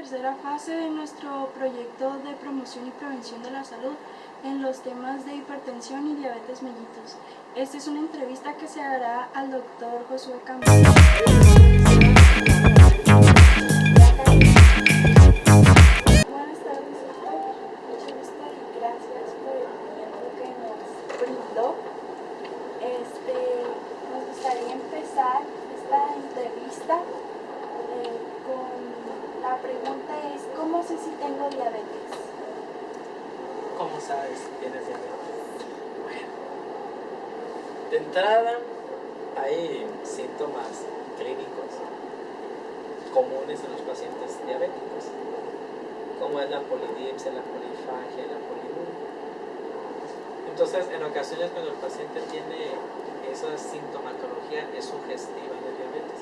tercera fase de nuestro proyecto de promoción y prevención de la salud en los temas de hipertensión y diabetes mellitus. Esta es una entrevista que se hará al doctor Josué Campos. Buenas tardes, doctor. Mucho gusto y gracias por el tiempo que nos brindó. Nos gustaría empezar esta entrevista con la pregunta es, ¿cómo sé si tengo diabetes? ¿Cómo sabes si tienes diabetes? Bueno, de entrada hay síntomas clínicos comunes en los pacientes diabéticos, como es la polidipsia, la polifagia, la poliuria. Entonces, en ocasiones cuando el paciente tiene esa sintomatología es sugestiva de diabetes.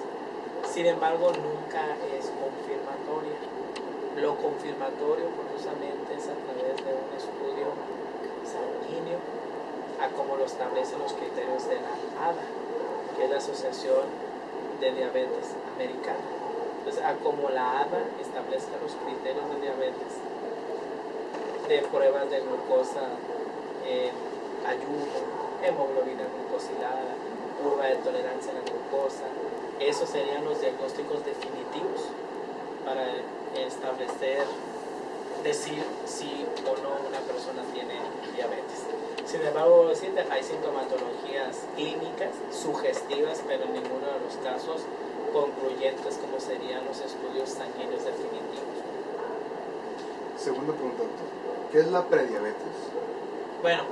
Sin embargo, nunca es confirmatoria. Lo confirmatorio, curiosamente, es a través de un estudio sanguíneo, a como lo establecen los criterios de la ADA, que es la Asociación de Diabetes Americana. Entonces, a como la ADA establezca los criterios de diabetes, de pruebas de glucosa en ayuno, hemoglobina glucosilada, curva de tolerancia a la glucosa, esos serían los diagnósticos definitivos para establecer, decir si o no una persona tiene diabetes. Sin embargo, hay sintomatologías clínicas sugestivas, pero en ninguno de los casos concluyentes como serían los estudios sanguíneos definitivos. Segunda pregunta, doctor. ¿Qué es la prediabetes? Bueno,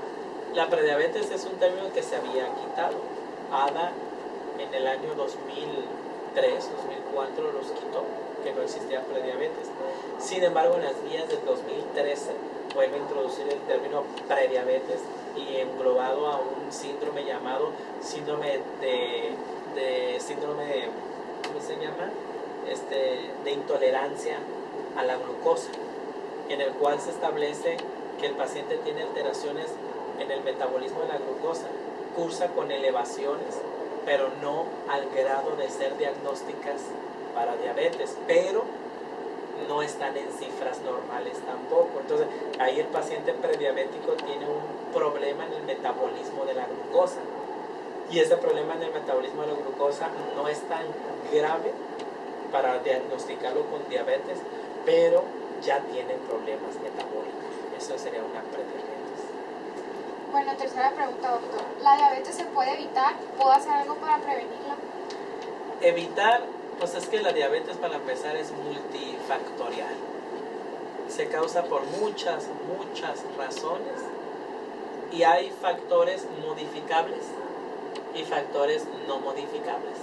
la prediabetes es un término que se había quitado. ADA en el año 2003, 2004 los quitó, que no existía prediabetes. Sin embargo, en las guías del 2013 vuelve a introducir el término prediabetes y englobado a un síndrome llamado síndrome ¿cómo se llama? De intolerancia a la glucosa, en el cual se establece que el paciente tiene alteraciones en el metabolismo de la glucosa, cursa con elevaciones, pero no al grado de ser diagnósticas para diabetes, pero no están en cifras normales tampoco. Entonces, ahí el paciente prediabético tiene un problema en el metabolismo de la glucosa. Y ese problema en el metabolismo de la glucosa no es tan grave para diagnosticarlo con diabetes, pero ya tiene problemas metabólicos. Eso sería una prediabetes. Bueno, tercera pregunta, doctor. ¿La diabetes se puede evitar? ¿Puedo hacer algo para prevenirla? Evitar, pues es que la diabetes para empezar es multifactorial. Se causa por muchas razones y hay factores modificables y factores no modificables.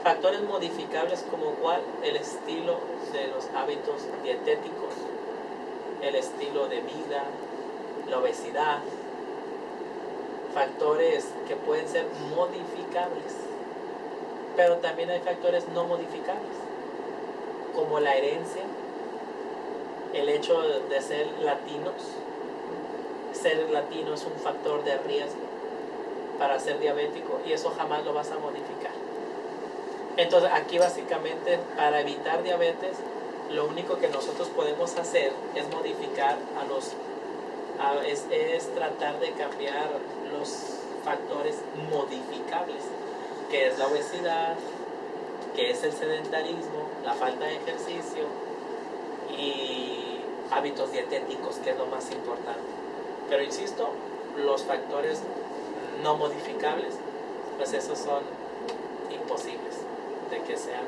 Factores modificables como cuál, el estilo de los hábitos dietéticos, el estilo de vida, la obesidad. Factores que pueden ser modificables, pero también hay factores no modificables, como la herencia, el hecho de ser latinos. Ser latino es un factor de riesgo para ser diabético y eso jamás lo vas a modificar. Entonces aquí básicamente para evitar diabetes lo único que nosotros podemos hacer es modificar es tratar de cambiar los factores modificables, que es la obesidad, que es el sedentarismo, la falta de ejercicio y hábitos dietéticos, que es lo más importante. Pero insisto, los factores no modificables, pues esos son imposibles de que sean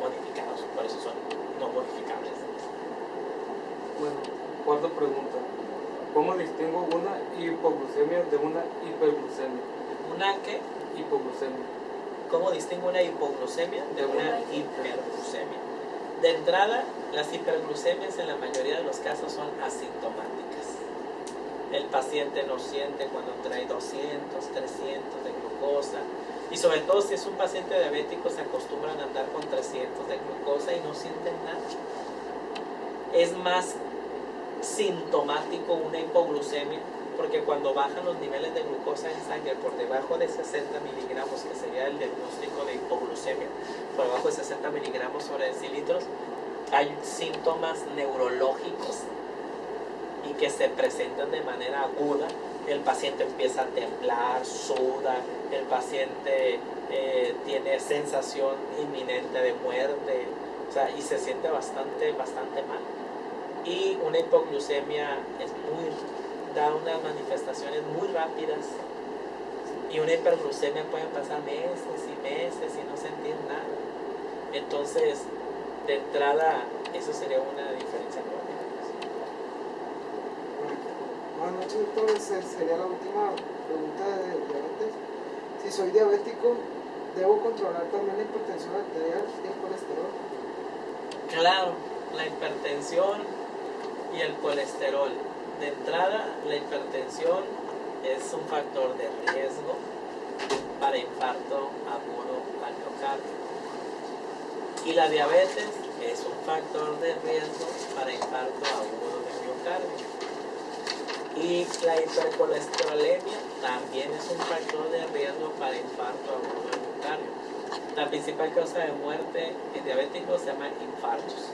modificados, por eso son no modificables. Bueno, cuarta pregunta. ¿Cómo distingo una hipoglucemia de una hiperglucemia? ¿Una qué? Hipoglucemia. ¿Cómo distingo una hipoglucemia de una hiperglucemia? De entrada, las hiperglucemias en la mayoría de los casos son asintomáticas. El paciente no siente cuando trae 200, 300 de glucosa. Y sobre todo si es un paciente diabético se acostumbran a andar con 300 de glucosa y no sienten nada. Es más sintomático una hipoglucemia porque cuando bajan los niveles de glucosa en sangre por debajo de 60 miligramos, que sería el diagnóstico de hipoglucemia, por debajo de 60 miligramos sobre decilitros, hay síntomas neurológicos y que se presentan de manera aguda. El paciente empieza a temblar, suda, el paciente tiene sensación inminente de muerte, o sea, y se siente bastante mal. Y una hipoglucemia da unas manifestaciones muy rápidas, y una hiperglucemia puede pasar meses y meses y no sentir nada. Entonces, de entrada, eso sería una diferencia enorme. Buenas noches, doctor. Esa sería la última pregunta de diabetes. Si soy diabético, ¿debo controlar también la hipertensión arterial y el colesterol? Claro, la hipertensión y el colesterol. De entrada, la hipertensión es un factor de riesgo para infarto agudo al miocardio. Y la diabetes es un factor de riesgo para infarto agudo del miocardio. Y la hipercolesterolemia también es un factor de riesgo para infarto agudo del miocardio. La principal causa de muerte en diabéticos se llama infartos.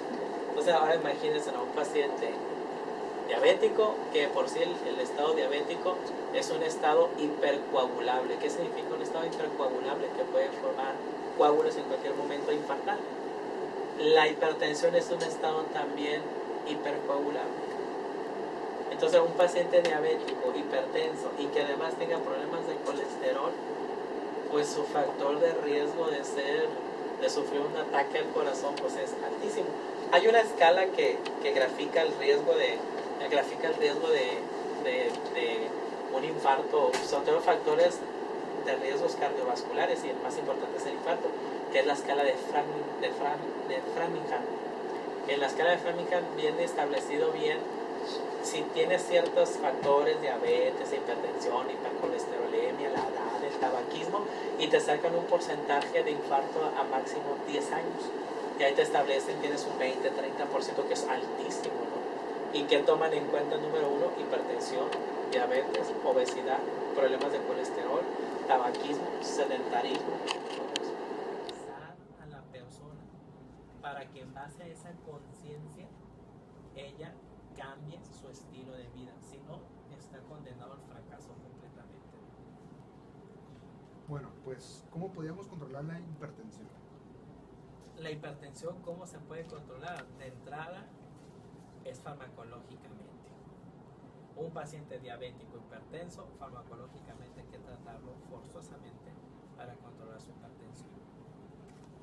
Entonces ahora imagínense a un paciente diabético, que por sí el estado diabético es un estado hipercoagulable. ¿Qué significa un estado hipercoagulable? Que puede formar coágulos en cualquier momento e infartar. La hipertensión es un estado también hipercoagulable. Entonces un paciente diabético, hipertenso y que además tenga problemas de colesterol, pues su factor de riesgo de sufrir un ataque al corazón pues es altísimo. Hay una escala que grafica el riesgo de un infarto. Son todos factores de riesgos cardiovasculares y el más importante es el infarto, que es la escala de Framingham. En la escala de Framingham viene establecido bien si tienes ciertos factores, diabetes, hipertensión, hipercolesterolemia, la edad, el tabaquismo, y te sacan un porcentaje de infarto a máximo 10 años. Y ahí te establecen, tienes un 20-30%, que es altísimo, ¿no? Y que toman en cuenta, número 1, hipertensión, diabetes, obesidad, problemas de colesterol, tabaquismo, sedentarismo. Analizar a la persona para que en base a esa conciencia ella cambie su estilo de vida, si no, está condenado al fracaso completamente. Bueno, pues, ¿cómo podríamos controlar la hipertensión? La hipertensión, ¿cómo se puede controlar? De entrada, es farmacológicamente. Un paciente diabético hipertenso, farmacológicamente hay que tratarlo forzosamente para controlar su hipertensión.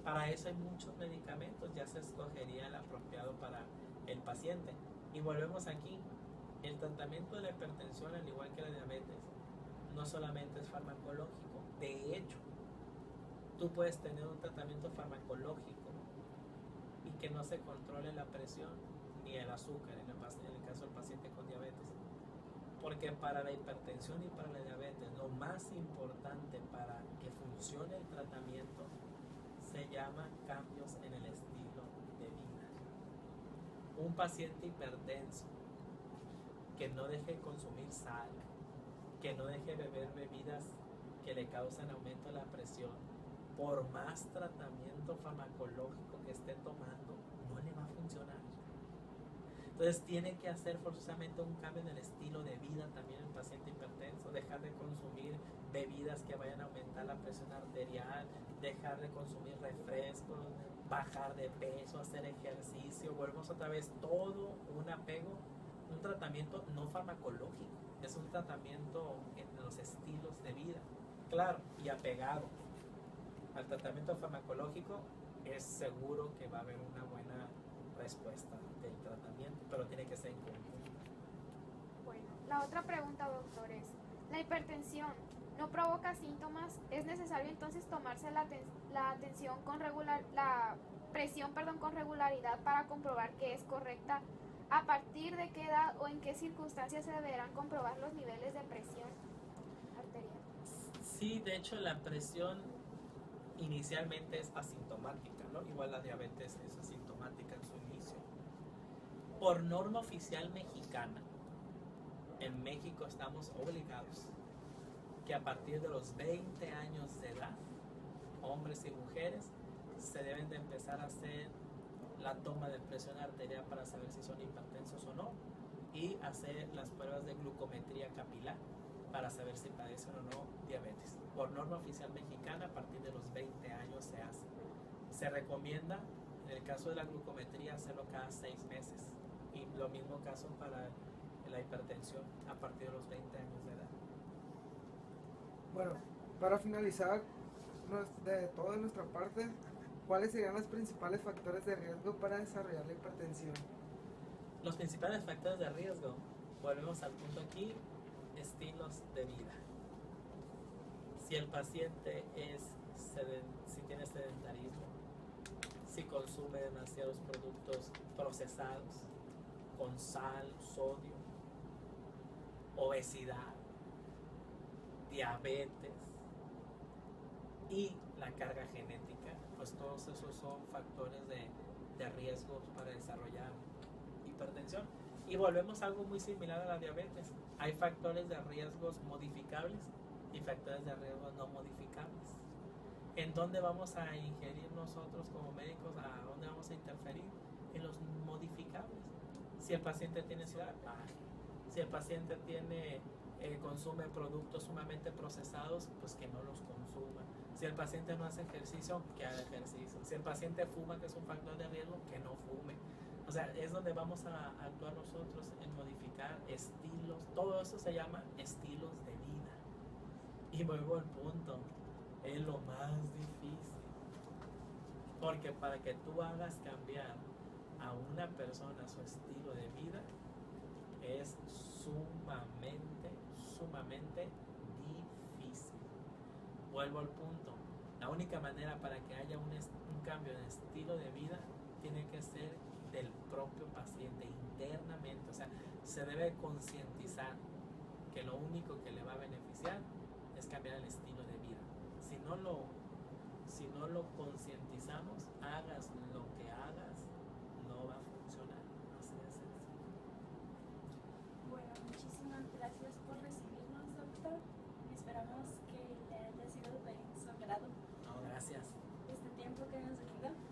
Para eso hay muchos medicamentos, ya se escogería el apropiado para el paciente. Y volvemos aquí, el tratamiento de la hipertensión, al igual que la diabetes, no solamente es farmacológico. De hecho, tú puedes tener un tratamiento farmacológico y que no se controle la presión ni el azúcar en el caso del paciente con diabetes. Porque para la hipertensión y para la diabetes, lo más importante para que funcione el tratamiento se llama cambios en el estilo de vida. Un paciente hipertenso que no deje de consumir sal, que no deje de beber bebidas que le causan aumento de la presión, por más tratamiento farmacológico que esté tomando, no le va a funcionar. Entonces tiene que hacer forzosamente un cambio en el estilo de vida también el paciente hipertenso, dejar de consumir bebidas que vayan a aumentar la presión arterial, dejar de consumir refrescos, bajar de peso, hacer ejercicio. Volvemos otra vez, todo un apego, un tratamiento no farmacológico, es un tratamiento en los estilos de vida, claro, y apegado al tratamiento farmacológico. Es seguro que va a haber una buena respuesta del tratamiento, pero tiene que ser en conjunto. Bueno, la otra pregunta, doctor, es, ¿la hipertensión no provoca síntomas? ¿Es necesario entonces tomarse la presión con regularidad para comprobar que es correcta? ¿A partir de qué edad o en qué circunstancias se deberán comprobar los niveles de presión arterial? Sí, de hecho la presión inicialmente es asintomática, ¿no? Igual la diabetes es asintomática en su inicio. Por norma oficial mexicana, en México estamos obligados que a partir de los 20 años de edad, hombres y mujeres se deben de empezar a hacer la toma de presión arterial para saber si son hipertensos o no, y hacer las pruebas de glucometría capilar para saber si padecen o no diabetes. Por norma oficial mexicana, a partir de los 20 años se hace. Se recomienda, en el caso de la glucometría, hacerlo cada 6 meses. Y lo mismo caso para la hipertensión, a partir de los 20 años de edad. Bueno, para finalizar de toda nuestra parte, ¿cuáles serían los principales factores de riesgo para desarrollar la hipertensión? Los principales factores de riesgo, volvemos al punto aquí, estilos de vida. Si el paciente si tiene sedentarismo, si consume demasiados productos procesados con sal, sodio, obesidad, diabetes y la carga genética, pues todos esos son factores de riesgo para desarrollar hipertensión. Y volvemos a algo muy similar a la diabetes. Hay factores de riesgos modificables y factores de riesgo no modificables. ¿En dónde vamos a ingerir nosotros como médicos? ¿A dónde vamos a interferir? En los modificables. Si el paciente tiene ansiedad, si el paciente consume productos sumamente procesados, pues que no los consuma. Si el paciente no hace ejercicio, que haga ejercicio. Si el paciente fuma, que es un factor de riesgo, que no fume. O sea, es donde vamos a actuar nosotros en modificar estilos. Todo eso se llama estilos de vida. Y vuelvo al punto, es lo más difícil. Porque para que tú hagas cambiar a una persona su estilo de vida, es sumamente difícil. Vuelvo al punto, la única manera para que haya un cambio de estilo de vida tiene que ser del propio paciente internamente. O sea, se debe concientizar que lo único que le va a beneficiar es cambiar el estilo de vida. Si no lo concientizamos, hagas lo que hagas, no va a funcionar. Así de sencillo. Bueno, muchísimas gracias por recibirnos, doctor. Esperamos que le haya sido de su agrado No, gracias. este tiempo que nos brindó.